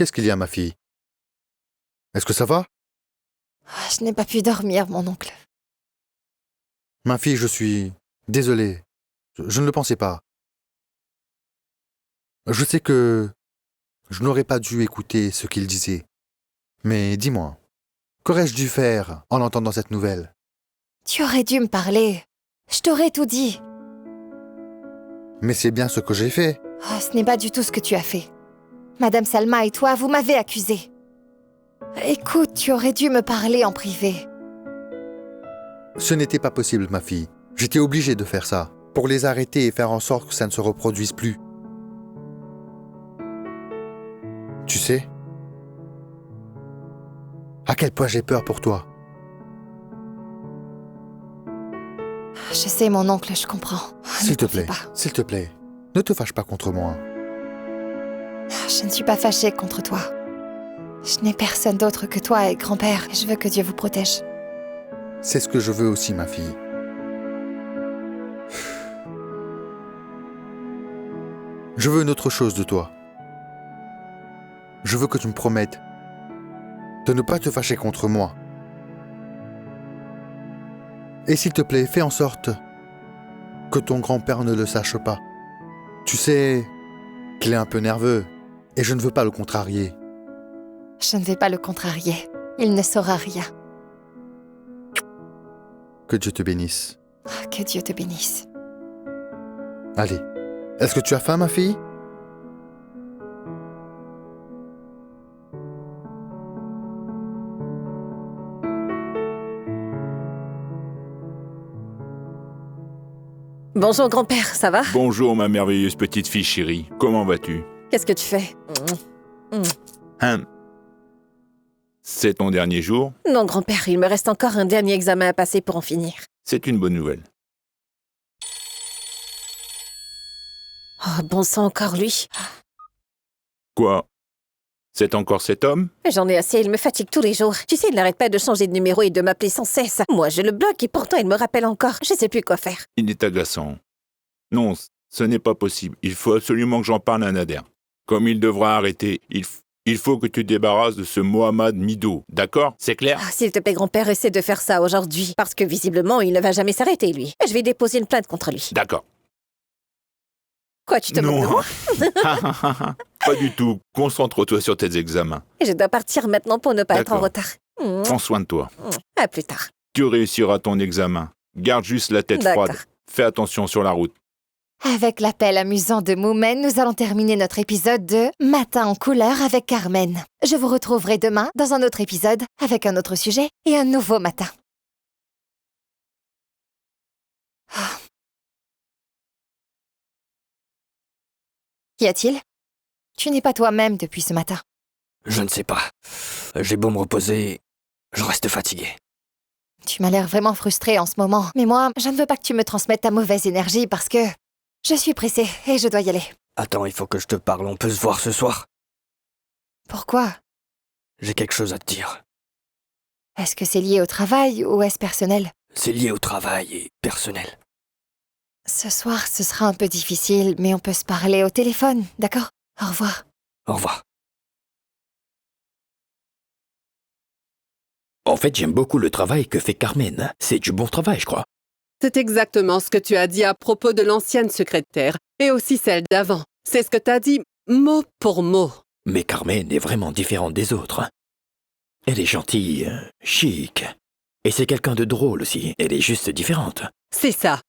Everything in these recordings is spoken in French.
Qu'est-ce qu'il y a, ma fille? Est-ce que ça va? Je n'ai pas pu dormir, mon oncle. Ma fille, je suis désolé. Je ne le pensais pas. Je sais que je n'aurais pas dû écouter ce qu'il disait. Mais dis-moi, qu'aurais-je dû faire en entendant cette nouvelle? Tu aurais dû me parler. Je t'aurais tout dit. Mais c'est bien ce que j'ai fait. Ce n'est pas du tout ce que tu as fait. Madame Salma et toi, vous m'avez accusé. Écoute, tu aurais dû me parler en privé. Ce n'était pas possible, ma fille. J'étais obligé de faire ça, pour les arrêter et faire en sorte que ça ne se reproduise plus. Tu sais, à quel point j'ai peur pour toi. Je sais, mon oncle, je comprends. S'il te plaît, ne te fâche pas contre moi. Je ne suis pas fâchée contre toi. Je n'ai personne d'autre que toi et grand-père. Je veux que Dieu vous protège. C'est ce que je veux aussi, ma fille. Je veux une autre chose de toi. Je veux que tu me promettes de ne pas te fâcher contre moi. Et s'il te plaît, fais en sorte que ton grand-père ne le sache pas. Tu sais qu'il est un peu nerveux et je ne veux pas le contrarier. Je ne vais pas le contrarier. Il ne saura rien. Que Dieu te bénisse. Que Dieu te bénisse. Allez, est-ce que tu as faim, ma fille? Bonjour grand-père, ça va? Bonjour ma merveilleuse petite fille chérie, comment vas-tu? Qu'est-ce que tu fais? C'est ton dernier jour? Non grand-père, il me reste encore un dernier examen à passer pour en finir. C'est une bonne nouvelle. Oh, bon sang, encore lui. Quoi? C'est encore cet homme? J'en ai assez, il me fatigue tous les jours. Tu sais, il n'arrête pas de changer de numéro et de m'appeler sans cesse. Moi, je le bloque et pourtant il me rappelle encore. Je sais plus quoi faire. Il est agaçant. Non, ce n'est pas possible. Il faut absolument que j'en parle à Nader. Comme il devra arrêter, il faut que tu te débarrasses de ce Mohamed Mido. D'accord? C'est clair? S'il te plaît, grand-père, essaie de faire ça aujourd'hui. Parce que visiblement, il ne va jamais s'arrêter, lui. Je vais déposer une plainte contre lui. D'accord. Quoi, tu te moques de moi? Pas du tout. Concentre-toi sur tes examens. Je dois partir maintenant pour ne pas être en retard. Prends soin de toi. À plus tard. Tu réussiras ton examen. Garde juste la tête froide. Fais attention sur la route. Avec l'appel amusant de Moumen, nous allons terminer notre épisode de Matin en couleur avec Carmen. Je vous retrouverai demain dans un autre épisode avec un autre sujet et un nouveau matin. Qu'y a-t-il? Tu n'es pas toi-même depuis ce matin. Je ne sais pas. J'ai beau me reposer, je reste fatigué. Tu m'as l'air vraiment frustrée en ce moment. Mais moi, je ne veux pas que tu me transmettes ta mauvaise énergie parce que je suis pressée et je dois y aller. Attends, il faut que je te parle. On peut se voir ce soir? Pourquoi? J'ai quelque chose à te dire. Est-ce que c'est lié au travail ou est-ce personnel? C'est lié au travail et personnel. Ce soir, ce sera un peu difficile, mais on peut se parler au téléphone, d'accord? Au revoir. Au revoir. En fait, j'aime beaucoup le travail que fait Carmen. C'est du bon travail, je crois. C'est exactement ce que tu as dit à propos de l'ancienne secrétaire, et aussi celle d'avant. C'est ce que tu as dit mot pour mot. Mais Carmen est vraiment différente des autres. Elle est gentille, chic. Et c'est quelqu'un de drôle aussi. Elle est juste différente. C'est ça.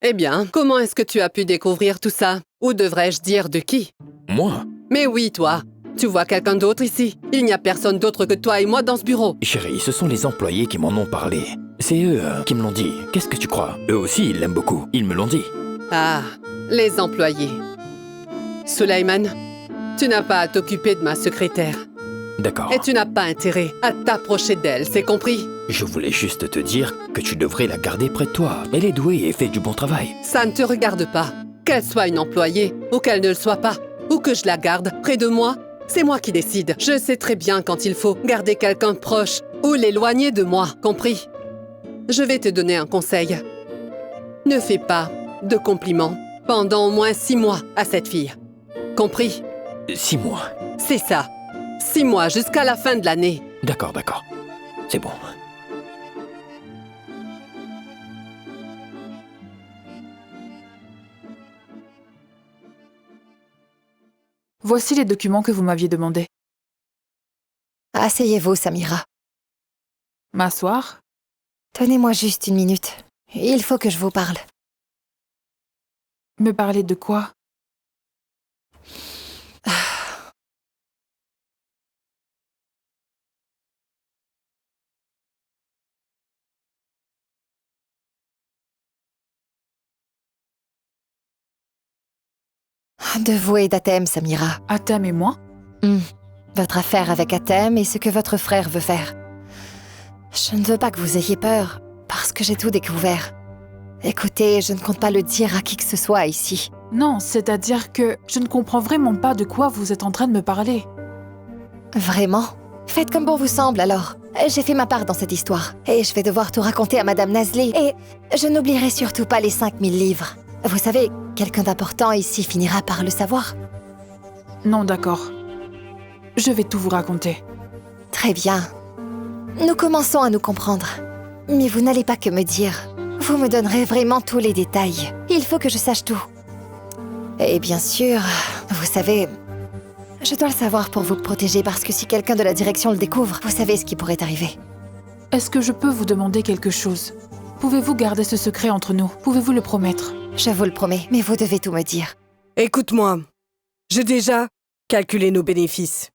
Eh bien, comment est-ce que tu as pu découvrir tout ça? Ou devrais-je dire de qui? Moi? Mais oui, toi. Tu vois quelqu'un d'autre ici? Il n'y a personne d'autre que toi et moi dans ce bureau. Chérie, ce sont les employés qui m'en ont parlé. C'est eux qui me l'ont dit. Qu'est-ce que tu crois? Eux aussi, ils l'aiment beaucoup. Ils me l'ont dit. Ah, les employés. Sulaiman, tu n'as pas à t'occuper de ma secrétaire. D'accord. Et tu n'as pas intérêt à t'approcher d'elle, c'est compris? Je voulais juste te dire que tu devrais la garder près de toi. Elle est douée et fait du bon travail. Ça ne te regarde pas. Qu'elle soit une employée ou qu'elle ne le soit pas, ou que je la garde près de moi, c'est moi qui décide. Je sais très bien quand il faut garder quelqu'un proche ou l'éloigner de moi, compris? Je vais te donner un conseil. Ne fais pas de compliments pendant au moins 6 mois à cette fille. Compris? 6 mois. C'est ça. 6 mois, jusqu'à la fin de l'année. D'accord. C'est bon. Voici les documents que vous m'aviez demandés. Asseyez-vous, Samira. M'asseoir? Donnez-moi juste 1 minute. Il faut que je vous parle. Me parler de quoi? De vous et d'Atem, Samira. Atem et moi? Votre affaire avec Atem et ce que votre frère veut faire. Je ne veux pas que vous ayez peur, parce que j'ai tout découvert. Écoutez, je ne compte pas le dire à qui que ce soit ici. Non, c'est-à-dire que je ne comprends vraiment pas de quoi vous êtes en train de me parler. Vraiment? Faites comme bon vous semble alors. J'ai fait ma part dans cette histoire. Et je vais devoir tout raconter à Madame Nazli. Et je n'oublierai surtout pas les 5000 livres. Vous savez, quelqu'un d'important ici finira par le savoir. Non, d'accord. Je vais tout vous raconter. Très bien. Nous commençons à nous comprendre. Mais vous n'allez pas que me dire. Vous me donnerez vraiment tous les détails. Il faut que je sache tout. Et bien sûr, vous savez, je dois le savoir pour vous protéger parce que si quelqu'un de la direction le découvre, vous savez ce qui pourrait arriver. Est-ce que je peux vous demander quelque chose? Pouvez-vous garder ce secret entre nous? Pouvez-vous le promettre? Je vous le promets, mais vous devez tout me dire. Écoute-moi, j'ai déjà calculé nos bénéfices.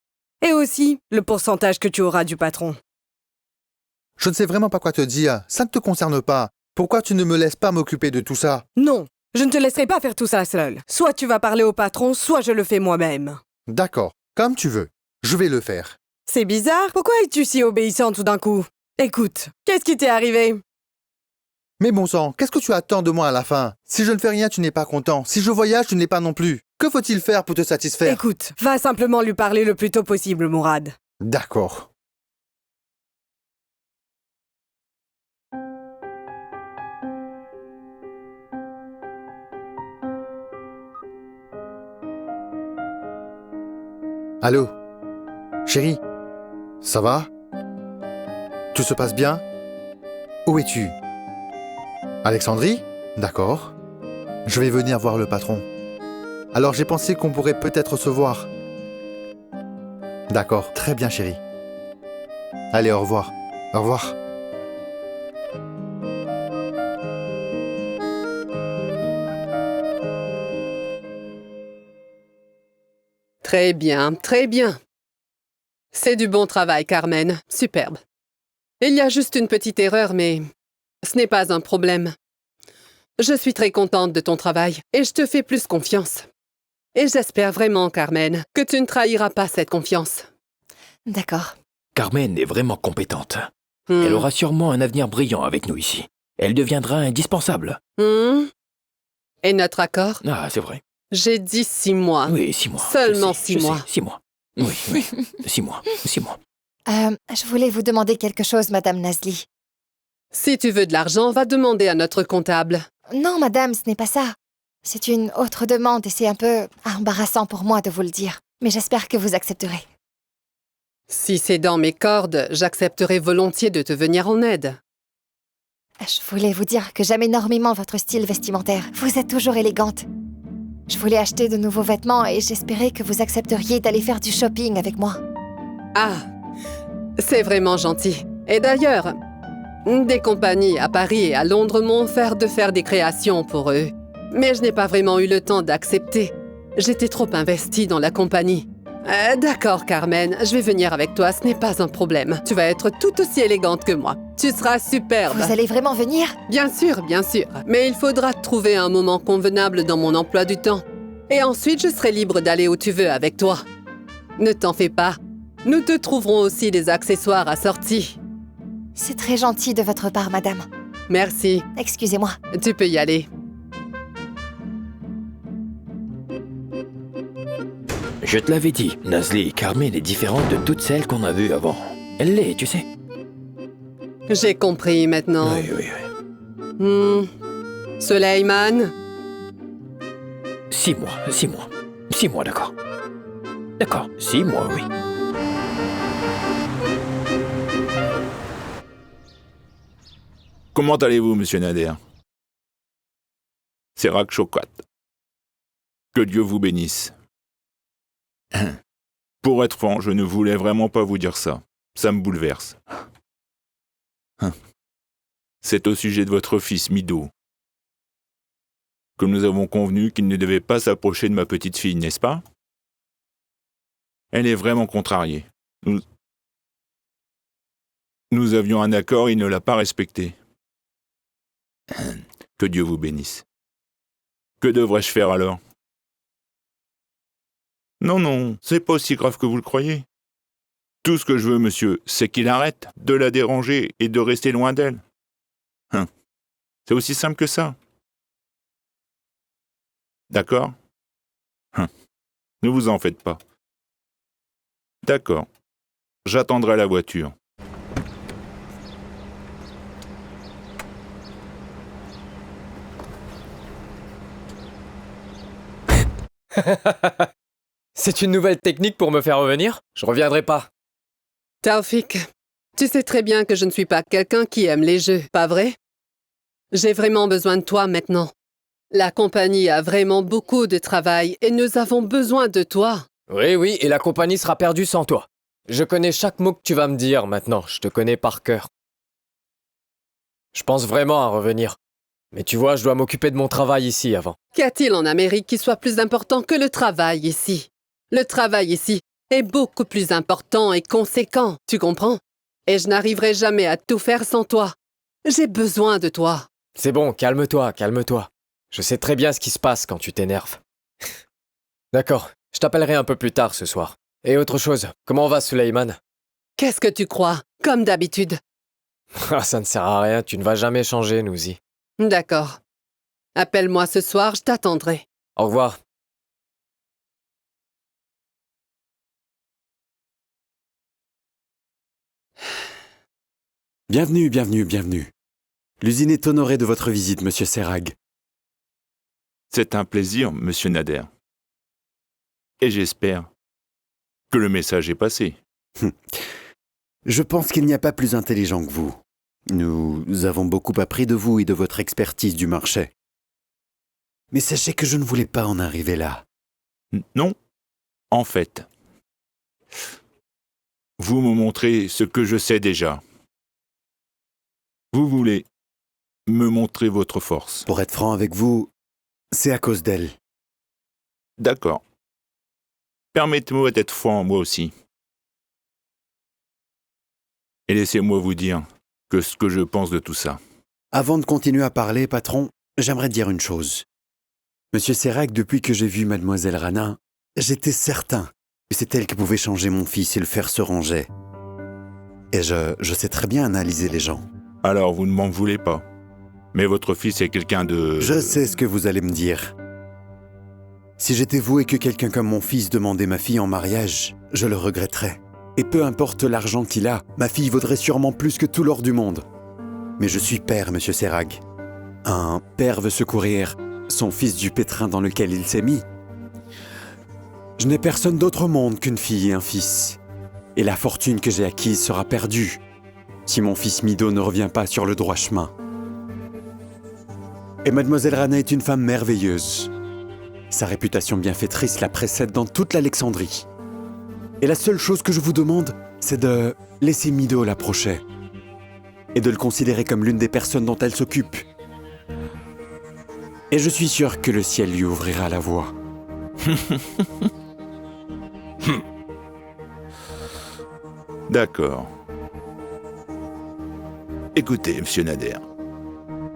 Et aussi le pourcentage que tu auras du patron. Je ne sais vraiment pas quoi te dire. Ça ne te concerne pas. Pourquoi tu ne me laisses pas m'occuper de tout ça? Non, je ne te laisserai pas faire tout ça seul. Soit tu vas parler au patron, soit je le fais moi-même. D'accord, comme tu veux. Je vais le faire. C'est bizarre, pourquoi es-tu si obéissant tout d'un coup? Écoute, qu'est-ce qui t'est arrivé? Mais bon sang, qu'est-ce que tu attends de moi à la fin? Si je ne fais rien, tu n'es pas content. Si je voyage, tu n'es pas non plus. Que faut-il faire pour te satisfaire? Écoute, va simplement lui parler le plus tôt possible, Mourad. D'accord. Allô? Chérie? Ça va? Tout se passe bien? Où es-tu? Alexandrie? D'accord. Je vais venir voir le patron. Alors j'ai pensé qu'on pourrait peut-être se voir. D'accord, très bien chérie. Allez, au revoir. Au revoir. Très bien, très bien. C'est du bon travail, Carmen. Superbe. Il y a juste une petite erreur, mais ce n'est pas un problème. Je suis très contente de ton travail et je te fais plus confiance. Et j'espère vraiment, Carmen, que tu ne trahiras pas cette confiance. D'accord. Carmen est vraiment compétente. Elle aura sûrement un avenir brillant avec nous ici. Elle deviendra indispensable. Et notre accord? Ah, c'est vrai. J'ai dit 6 mois. Oui, 6 mois. Seulement Je 6 sais, mois. 6 mois. Oui. 6 mois. 6 mois. Je voulais vous demander quelque chose, Madame Nazli. Si tu veux de l'argent, va demander à notre comptable. Non, madame, ce n'est pas ça. C'est une autre demande et c'est un peu embarrassant pour moi de vous le dire. Mais j'espère que vous accepterez. Si c'est dans mes cordes, j'accepterai volontiers de te venir en aide. Je voulais vous dire que j'aime énormément votre style vestimentaire. Vous êtes toujours élégante. Je voulais acheter de nouveaux vêtements et j'espérais que vous accepteriez d'aller faire du shopping avec moi. Ah, c'est vraiment gentil. Et d'ailleurs, des compagnies à Paris et à Londres m'ont offert de faire des créations pour eux. Mais je n'ai pas vraiment eu le temps d'accepter. J'étais trop investie dans la compagnie. D'accord, Carmen, je vais venir avec toi, ce n'est pas un problème. Tu vas être tout aussi élégante que moi. Tu seras superbe. Vous allez vraiment venir? Bien sûr, bien sûr. Mais il faudra trouver un moment convenable dans mon emploi du temps. Et ensuite, je serai libre d'aller où tu veux avec toi. Ne t'en fais pas. Nous te trouverons aussi des accessoires assortis. C'est très gentil de votre part, madame. Merci. Excusez-moi. Tu peux y aller. Je te l'avais dit, Nazli, Carmen est différente de toutes celles qu'on a vues avant. Elle l'est, tu sais. J'ai compris maintenant. Oui. Suleiman? 6 mois, 6 mois. 6 mois, d'accord. D'accord, 6 mois, oui. Comment allez-vous, monsieur Nader? Serac Choquat. Que Dieu vous bénisse. Pour être franc, je ne voulais vraiment pas vous dire ça. Ça me bouleverse. C'est au sujet de votre fils, Mido. Que nous avons convenu qu'il ne devait pas s'approcher de ma petite fille, n'est-ce pas? Elle est vraiment contrariée. Nous avions un accord, il ne l'a pas respecté. Que Dieu vous bénisse. Que devrais-je faire alors? Non, c'est pas aussi grave que vous le croyez. Tout ce que je veux, monsieur, c'est qu'il arrête de la déranger et de rester loin d'elle. C'est aussi simple que ça. D'accord? Ne vous en faites pas. D'accord. J'attendrai la voiture. C'est une nouvelle technique pour me faire revenir? Je reviendrai pas. Taoufik, tu sais très bien que je ne suis pas quelqu'un qui aime les jeux, pas vrai? J'ai vraiment besoin de toi maintenant. La compagnie a vraiment beaucoup de travail et nous avons besoin de toi. Oui, et la compagnie sera perdue sans toi. Je connais chaque mot que tu vas me dire maintenant, je te connais par cœur. Je pense vraiment à revenir. Mais tu vois, je dois m'occuper de mon travail ici avant. Qu'y a-t-il en Amérique qui soit plus important que le travail ici? Le travail ici est beaucoup plus important et conséquent, tu comprends? Et je n'arriverai jamais à tout faire sans toi. J'ai besoin de toi. C'est bon, calme-toi. Je sais très bien ce qui se passe quand tu t'énerves. D'accord, je t'appellerai un peu plus tard ce soir. Et autre chose, comment va Suleiman? Qu'est-ce que tu crois? Comme d'habitude. Ah, ça ne sert à rien, tu ne vas jamais changer, Nouzi. D'accord. Appelle-moi ce soir, je t'attendrai. Au revoir. Bienvenue. L'usine est honorée de votre visite, monsieur Serag. C'est un plaisir, monsieur Nader. Et j'espère que le message est passé. Je pense qu'il n'y a pas plus intelligent que vous. Nous avons beaucoup appris de vous et de votre expertise du marché. Mais sachez que je ne voulais pas en arriver là. Non, en fait, vous me montrez ce que je sais déjà. Vous voulez me montrer votre force. Pour être franc avec vous, c'est à cause d'elle. D'accord. Permettez-moi d'être franc, moi aussi. Et laissez-moi vous dire que ce que je pense de tout ça. Avant de continuer à parler, patron, j'aimerais dire une chose. Monsieur Serag, depuis que j'ai vu mademoiselle Rana, j'étais certain que c'est elle qui pouvait changer mon fils et le faire se ranger. Et je sais très bien analyser les gens. Alors, vous ne m'en voulez pas. Mais votre fils est quelqu'un de... Je sais ce que vous allez me dire. Si j'étais vous et que quelqu'un comme mon fils demandait ma fille en mariage, je le regretterais. Et peu importe l'argent qu'il a, ma fille vaudrait sûrement plus que tout l'or du monde. Mais je suis père, monsieur Serag. Un père veut secourir son fils du pétrin dans lequel il s'est mis. Je n'ai personne d'autre au monde qu'une fille et un fils. Et la fortune que j'ai acquise sera perdue si mon fils Mido ne revient pas sur le droit chemin. Et mademoiselle Rana est une femme merveilleuse. Sa réputation bienfaitrice la précède dans toute l'Alexandrie. Et la seule chose que je vous demande, c'est de laisser Mido l'approcher. Et de le considérer comme l'une des personnes dont elle s'occupe. Et je suis sûr que le ciel lui ouvrira la voie. D'accord. Écoutez, monsieur Nader.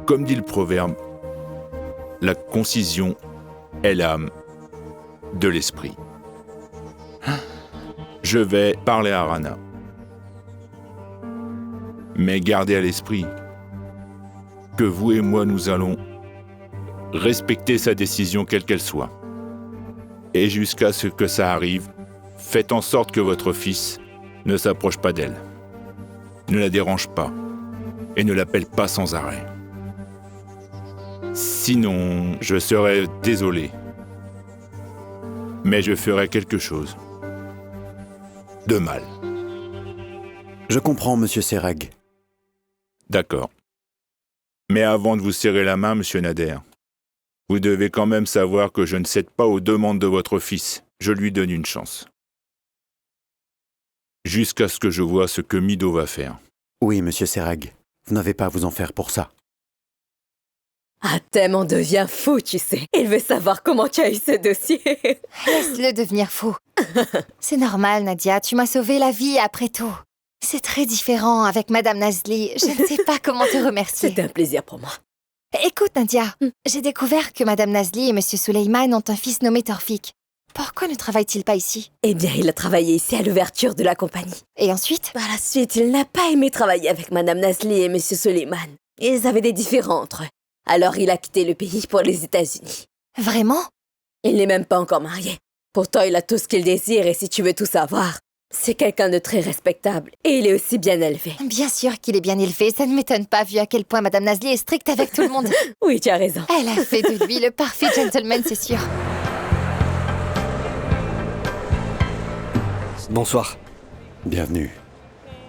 Comme dit le proverbe, la concision est l'âme de l'esprit. Je vais parler à Rana. Mais gardez à l'esprit que vous et moi, nous allons respecter sa décision quelle qu'elle soit. Et jusqu'à ce que ça arrive, faites en sorte que votre fils ne s'approche pas d'elle. Ne la dérange pas et ne l'appelle pas sans arrêt. Sinon, je serai désolé. Mais je ferai quelque chose de mal. Je comprends, monsieur Serag. D'accord. Mais avant de vous serrer la main, monsieur Nader, vous devez quand même savoir que je ne cède pas aux demandes de votre fils. Je lui donne une chance. Jusqu'à ce que je vois ce que Mido va faire. Oui, monsieur Serag, vous n'avez pas à vous en faire pour ça. Atem en devient fou, tu sais. Il veut savoir comment tu as eu ce dossier. Laisse-le devenir fou. C'est normal, Nadia, tu m'as sauvé la vie après tout. C'est très différent avec Madame Nazli. Je ne sais pas comment te remercier. C'est un plaisir pour moi. Écoute, Nadia, j'ai découvert que Madame Nazli et Monsieur Suleiman ont un fils nommé Torfik. Pourquoi ne travaille-t-il pas ici? Eh bien, il a travaillé ici à l'ouverture de la compagnie. Et ensuite? Par la suite, il n'a pas aimé travailler avec Madame Nazli et Monsieur Suleiman. Ils avaient des différends entre eux. Alors il a quitté le pays pour les États-Unis. Vraiment? Il n'est même pas encore marié. Pourtant, il a tout ce qu'il désire et si tu veux tout savoir, c'est quelqu'un de très respectable et il est aussi bien élevé. Bien sûr qu'il est bien élevé, ça ne m'étonne pas vu à quel point Madame Nazli est stricte avec tout le monde. Oui, tu as raison. Elle a fait de lui le parfait gentleman, c'est sûr. Bonsoir. Bienvenue.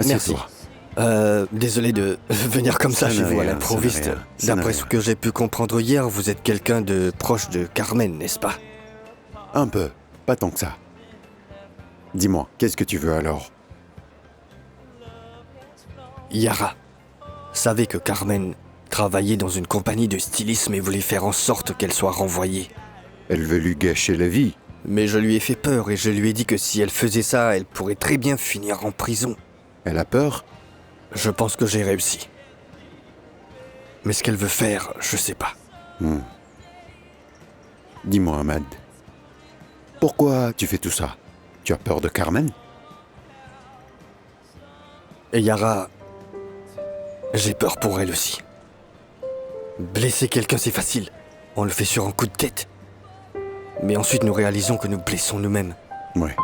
Merci. Assieds-toi. Désolé de venir comme ça Ça chez n'est vous à rien, l'improviste. ça n'est rien, ça n'est D'après rien. ce que j'ai pu comprendre hier, vous êtes quelqu'un de proche de Carmen, n'est-ce pas? Un peu, pas tant que ça. Dis-moi, qu'est-ce que tu veux alors? Yara savait que Carmen travaillait dans une compagnie de stylisme et voulait faire en sorte qu'elle soit renvoyée. Elle veut lui gâcher la vie. Mais je lui ai fait peur et je lui ai dit que si elle faisait ça, elle pourrait très bien finir en prison. Elle a peur? Je pense que j'ai réussi. Mais ce qu'elle veut faire, je sais pas. Dis-moi, Ahmad. Pourquoi tu fais tout ça? Tu as peur de Carmen? Et Yara, j'ai peur pour elle aussi. Blesser quelqu'un, c'est facile. On le fait sur un coup de tête. Mais ensuite, nous réalisons que nous blessons nous-mêmes. Ouais.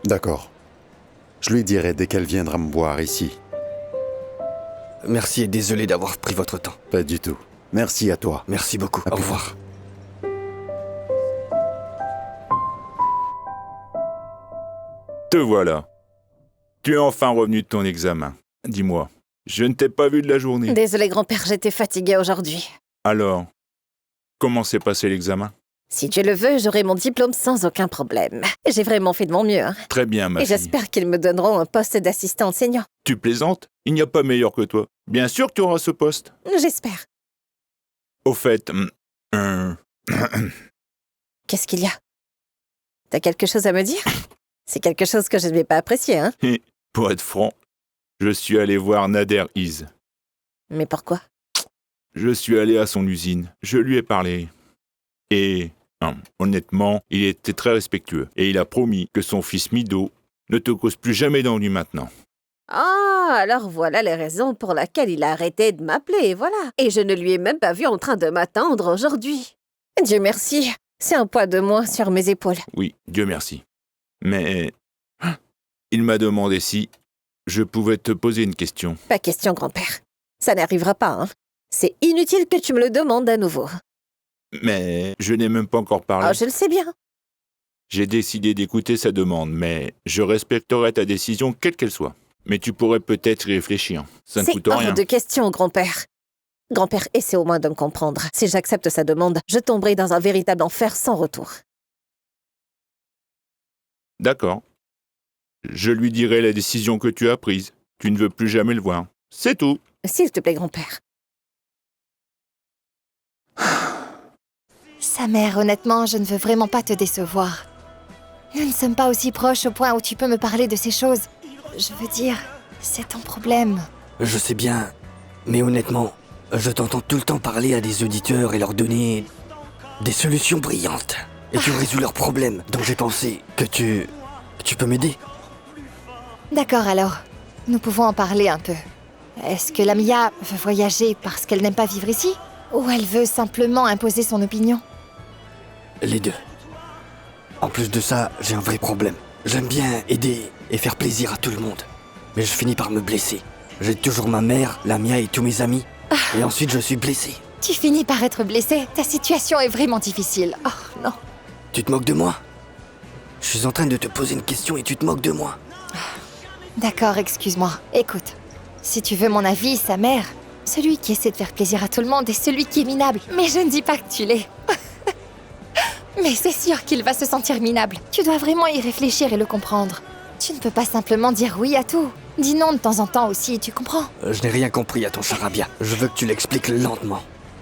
D'accord. Je lui dirai dès qu'elle viendra me voir ici. Merci et désolé d'avoir pris votre temps. Pas du tout. Merci à toi. Merci beaucoup. À Au plus revoir. Te voilà. Tu es enfin revenu de ton examen. Dis-moi, je ne t'ai pas vu de la journée. Désolé, grand-père, j'étais fatiguée aujourd'hui. Alors, comment s'est passé l'examen? Si Dieu le veut, j'aurai mon diplôme sans aucun problème. J'ai vraiment fait de mon mieux, hein. Très bien, ma Et fille. j'espère qu'ils me donneront un poste d'assistant enseignant. Tu plaisantes? Il n'y a pas meilleur que toi. Bien sûr que tu auras ce poste. J'espère. Au fait, Qu'est-ce qu'il y a? T'as quelque chose à me dire? C'est quelque chose que je ne vais pas apprécier, hein? pour être franc, je suis allé voir Nader Iz. Mais pourquoi? Je suis allé à son usine. Je lui ai parlé. Et, honnêtement, il était très respectueux. Et il a promis que son fils Mido ne te cause plus jamais d'ennui maintenant. Ah, alors voilà les raisons pour lesquelles il a arrêté de m'appeler, voilà. Et je ne lui ai même pas vu en train de m'attendre aujourd'hui. Dieu merci, c'est un poids de moins sur mes épaules. Oui, Dieu merci. Mais il m'a demandé si je pouvais te poser une question. Pas question, grand-père. Ça n'arrivera pas, hein. C'est inutile que tu me le demandes à nouveau. Mais je n'ai même pas encore parlé. Oh, je le sais bien. J'ai décidé d'écouter sa demande, mais je respecterai ta décision quelle qu'elle soit. Mais tu pourrais peut-être y réfléchir. Ça ne C'est coûte rien. hors de question, grand-père. Grand-père, essaie au moins de me comprendre. Si j'accepte sa demande, je tomberai dans un véritable enfer sans retour. D'accord. Je lui dirai la décision que tu as prise. Tu ne veux plus jamais le voir. C'est tout. S'il te plaît, grand-père. Sa mère, honnêtement, je ne veux vraiment pas te décevoir. Nous ne sommes pas aussi proches au point où tu peux me parler de ces choses. Je veux dire, c'est ton problème. Je sais bien, mais honnêtement, je t'entends tout le temps parler à des auditeurs et leur donner des solutions brillantes. Et tu résous leurs problèmes. Donc j'ai pensé que tu peux m'aider. D'accord alors, nous pouvons en parler un peu. Est-ce que Lamia veut voyager parce qu'elle n'aime pas vivre ici? Ou elle veut simplement imposer son opinion? Les deux. En plus de ça, j'ai un vrai problème. J'aime bien aider et faire plaisir à tout le monde. Mais je finis par me blesser. J'ai toujours ma mère, Lamia et tous mes amis. Et ensuite je suis blessé. Tu finis par être blessé. Ta situation est vraiment difficile. Oh non. Tu te moques de moi? Je suis en train de te poser une question et tu te moques de moi. D'accord, excuse-moi. Écoute, si tu veux mon avis, sa mère, Celui qui essaie de faire plaisir à tout le monde et celui qui est minable. Mais je ne dis pas que tu l'es. Mais c'est sûr qu'il va se sentir minable. Tu dois vraiment y réfléchir et le comprendre. Tu ne peux pas simplement dire oui à tout. Dis non de temps en temps aussi, tu comprends? Je n'ai rien compris à ton charabia. Je veux que tu l'expliques lentement.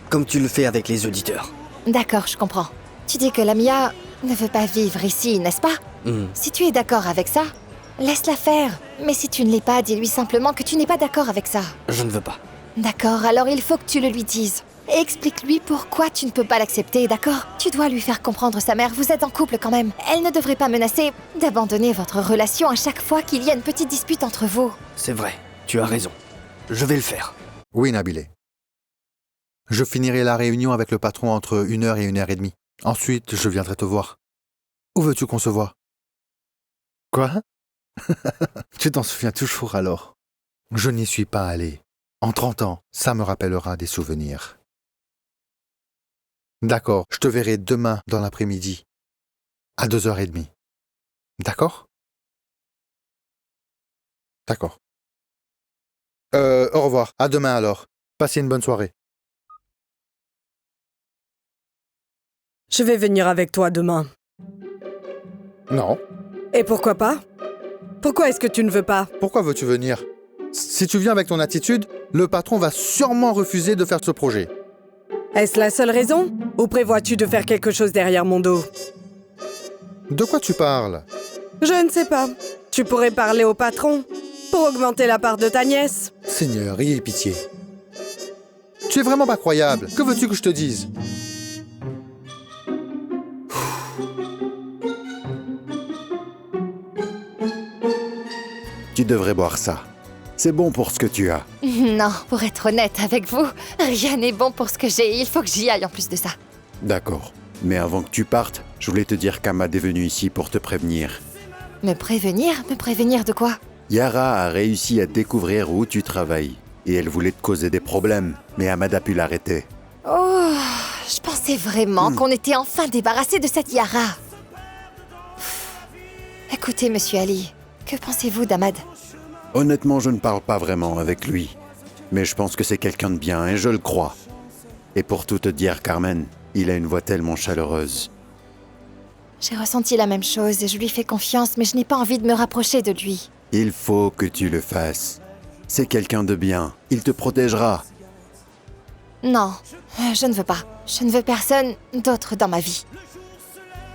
Comme tu le fais avec les auditeurs. D'accord, je comprends. Tu dis que Lamia ne veut pas vivre ici, n'est-ce pas? Si tu es d'accord avec ça, laisse-la faire. Mais si tu ne l'es pas, dis-lui simplement que tu n'es pas d'accord avec ça. Je ne veux pas. D'accord, alors il faut que tu le lui dises. Et explique-lui pourquoi tu ne peux pas l'accepter, d'accord? Tu dois lui faire comprendre sa mère, vous êtes en couple quand même. Elle ne devrait pas menacer d'abandonner votre relation à chaque fois qu'il y a une petite dispute entre vous. C'est vrai, tu as raison. Je vais le faire. Oui, Nabilé. Je finirai la réunion avec le patron entre 1h et 1h30. Ensuite, je viendrai te voir. Où veux-tu qu'on se voie? Quoi? Tu t'en souviens toujours alors? Je n'y suis pas allé. En 30 ans, ça me rappellera des souvenirs. D'accord, je te verrai demain dans l'après-midi, à 2h30. D'accord? D'accord. Au revoir, à demain alors. Passez une bonne soirée. Je vais venir avec toi demain. Non. Et pourquoi pas? Pourquoi est-ce que tu ne veux pas? Pourquoi veux-tu venir? Si tu viens avec ton attitude, le patron va sûrement refuser de faire ce projet. Est-ce la seule raison? Ou prévois-tu de faire quelque chose derrière mon dos? De quoi tu parles? Je ne sais pas. Tu pourrais parler au patron pour augmenter la part de ta nièce. Seigneur, ayez pitié. Tu es vraiment pas croyable. Que veux-tu que je te dise? Tu devrais boire ça. C'est bon pour ce que tu as. Non, pour être honnête avec vous, rien n'est bon pour ce que j'ai. Il faut que j'y aille en plus de ça. D'accord. Mais avant que tu partes, je voulais te dire qu'Ahmad est venu ici pour te prévenir. Me prévenir? Me prévenir de quoi? Yara a réussi à découvrir où tu travailles. Et elle voulait te causer des problèmes, mais Ahmad a pu l'arrêter. Oh, je pensais vraiment qu'on était enfin débarrassé de cette Yara. Écoutez, monsieur Ali, que pensez-vous d'Ahmad? Honnêtement, je ne parle pas vraiment avec lui. Mais je pense que c'est quelqu'un de bien, et je le crois. Et pour tout te dire, Carmen, il a une voix tellement chaleureuse. J'ai ressenti la même chose et je lui fais confiance, mais je n'ai pas envie de me rapprocher de lui. Il faut que tu le fasses. C'est quelqu'un de bien. Il te protégera. Non, je ne veux pas. Je ne veux personne d'autre dans ma vie.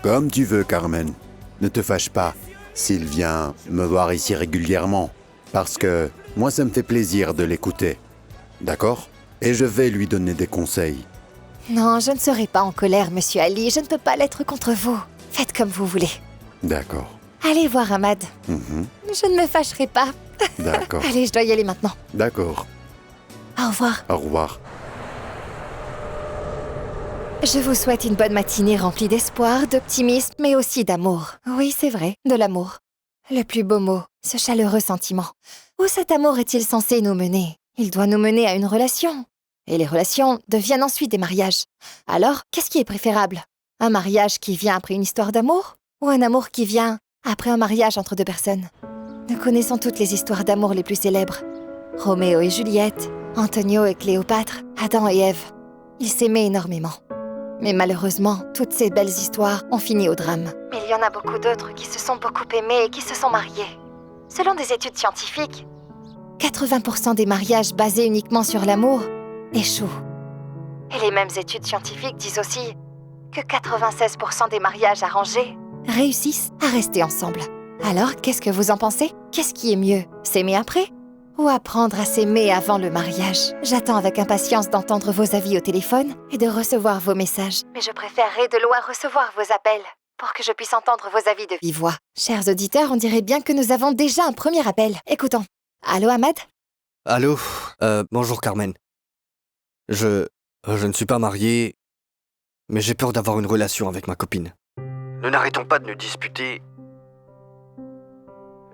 Comme tu veux, Carmen. Ne te fâche pas s'il vient me voir ici régulièrement. Parce que moi, ça me fait plaisir de l'écouter. D'accord? Et je vais lui donner des conseils. Non, je ne serai pas en colère, monsieur Ali. Je ne peux pas l'être contre vous. Faites comme vous voulez. D'accord. Allez voir Ahmad. Mhm. Je ne me fâcherai pas. D'accord. Allez, je dois y aller maintenant. D'accord. Au revoir. Au revoir. Je vous souhaite une bonne matinée remplie d'espoir, d'optimisme, mais aussi d'amour. Oui, c'est vrai, de l'amour. Le plus beau mot, ce chaleureux sentiment. Où cet amour est-il censé nous mener? Il doit nous mener à une relation. Et les relations deviennent ensuite des mariages. Alors, qu'est-ce qui est préférable? Un mariage qui vient après une histoire d'amour? Ou un amour qui vient après un mariage entre deux personnes? Nous connaissons toutes les histoires d'amour les plus célèbres. Roméo et Juliette, Antonio et Cléopâtre, Adam et Ève. Ils s'aimaient énormément. Mais malheureusement, toutes ces belles histoires ont fini au drame. Mais il y en a beaucoup d'autres qui se sont beaucoup aimés et qui se sont mariés. Selon des études scientifiques, 80% des mariages basés uniquement sur l'amour échouent. Et les mêmes études scientifiques disent aussi que 96% des mariages arrangés réussissent à rester ensemble. Alors, qu'est-ce que vous en pensez? Qu'est-ce qui est mieux? S'aimer après? Ou apprendre à s'aimer avant le mariage? J'attends avec impatience d'entendre vos avis au téléphone et de recevoir vos messages. Mais je préférerais de loin recevoir vos appels pour que je puisse entendre vos avis de vive voix. Chers auditeurs, on dirait bien que nous avons déjà un premier appel. Écoutons. Allô, Ahmad? Allô? Bonjour, Carmen. Je ne suis pas marié, mais j'ai peur d'avoir une relation avec ma copine. Nous n'arrêtons pas de nous disputer.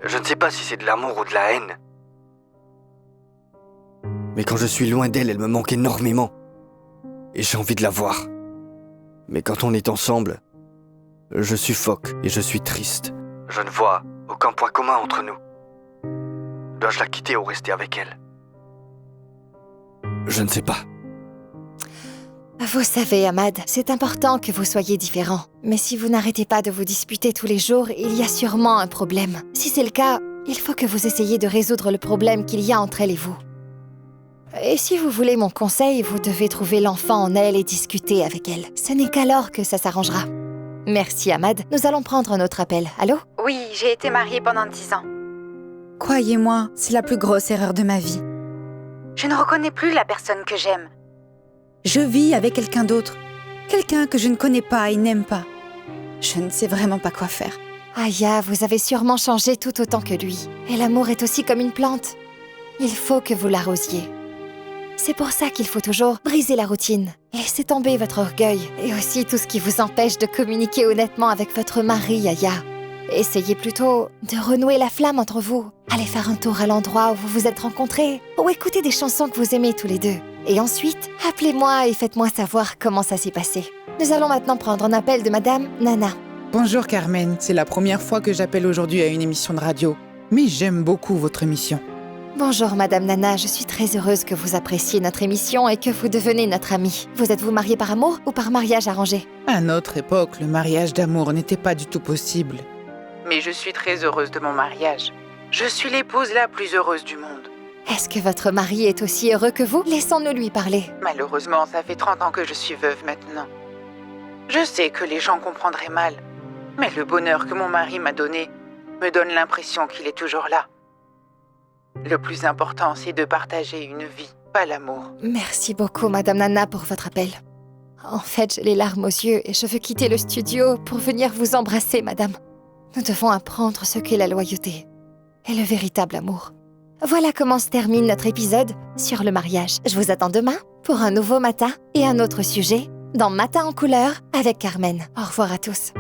Je ne sais pas si c'est de l'amour ou de la haine. Mais quand je suis loin d'elle, elle me manque énormément. Et j'ai envie de la voir. Mais quand on est ensemble, je suffoque et je suis triste. Je ne vois aucun point commun entre nous. Dois-je la quitter ou rester avec elle? Je ne sais pas. Vous savez, Ahmad, c'est important que vous soyez différents. Mais si vous n'arrêtez pas de vous disputer tous les jours, il y a sûrement un problème. Si c'est le cas, il faut que vous essayiez de résoudre le problème qu'il y a entre elle et vous. Et si vous voulez mon conseil, vous devez trouver l'enfant en elle et discuter avec elle. Ce n'est qu'alors que ça s'arrangera. Merci, Ahmad. Nous allons prendre un autre appel. Allô? Oui, j'ai été mariée pendant 10 ans. Croyez-moi, c'est la plus grosse erreur de ma vie. Je ne reconnais plus la personne que j'aime. Je vis avec quelqu'un d'autre. Quelqu'un que je ne connais pas et n'aime pas. Je ne sais vraiment pas quoi faire. Aya, vous avez sûrement changé tout autant que lui. Et l'amour est aussi comme une plante. Il faut que vous l'arrosiez. C'est pour ça qu'il faut toujours briser la routine. Laissez tomber votre orgueil et aussi tout ce qui vous empêche de communiquer honnêtement avec votre mari, Aya. Essayez plutôt de renouer la flamme entre vous. Allez faire un tour à l'endroit où vous vous êtes rencontrés ou écoutez des chansons que vous aimez tous les deux. Et ensuite, appelez-moi et faites-moi savoir comment ça s'est passé. Nous allons maintenant prendre un appel de Madame Nana. Bonjour Carmen, c'est la première fois que j'appelle aujourd'hui à une émission de radio. Mais j'aime beaucoup votre émission. Bonjour Madame Nana, je suis très heureuse que vous appréciez notre émission et que vous devenez notre amie. Vous êtes-vous mariée par amour ou par mariage arrangé? À notre époque, le mariage d'amour n'était pas du tout possible. Mais je suis très heureuse de mon mariage. Je suis l'épouse la plus heureuse du monde. Est-ce que votre mari est aussi heureux que vous? Laissons-nous lui parler. Malheureusement, ça fait 30 ans que je suis veuve maintenant. Je sais que les gens comprendraient mal, mais le bonheur que mon mari m'a donné me donne l'impression qu'il est toujours là. Le plus important, c'est de partager une vie, pas l'amour. Merci beaucoup, Madame Nana, pour votre appel. En fait, j'ai les larmes aux yeux et je veux quitter le studio pour venir vous embrasser, Madame. Nous devons apprendre ce qu'est la loyauté et le véritable amour. Voilà comment se termine notre épisode sur le mariage. Je vous attends demain pour un nouveau matin et un autre sujet dans Matin en couleur avec Carmen. Au revoir à tous.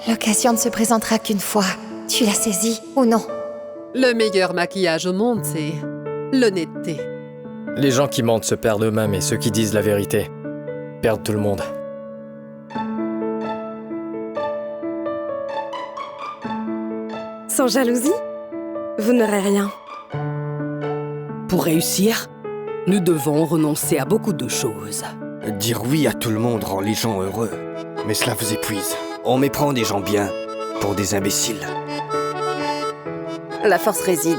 L'occasion ne se présentera qu'une fois. Tu l'as saisie ou non? Le meilleur maquillage au monde, c'est l'honnêteté. Les gens qui mentent se perdent eux-mêmes et ceux qui disent la vérité perdent tout le monde. Sans jalousie, vous n'aurez rien. Pour réussir, nous devons renoncer à beaucoup de choses. Dire oui à tout le monde rend les gens heureux. Mais cela vous épuise. On méprend des gens bien pour des imbéciles. La force réside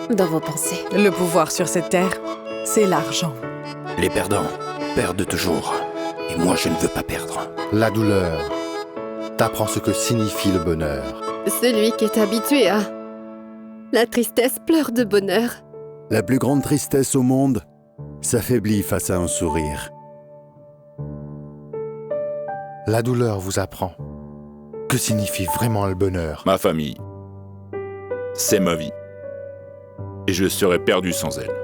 dans vos pensées. Le pouvoir sur cette terre, c'est l'argent. Les perdants perdent toujours. Et moi, je ne veux pas perdre. La douleur t'apprend ce que signifie le bonheur. Celui qui est habitué à la tristesse pleure de bonheur. La plus grande tristesse au monde s'affaiblit face à un sourire. La douleur vous apprend que signifie vraiment le bonheur. Ma famille, c'est ma vie. Et je serais perdu sans elle.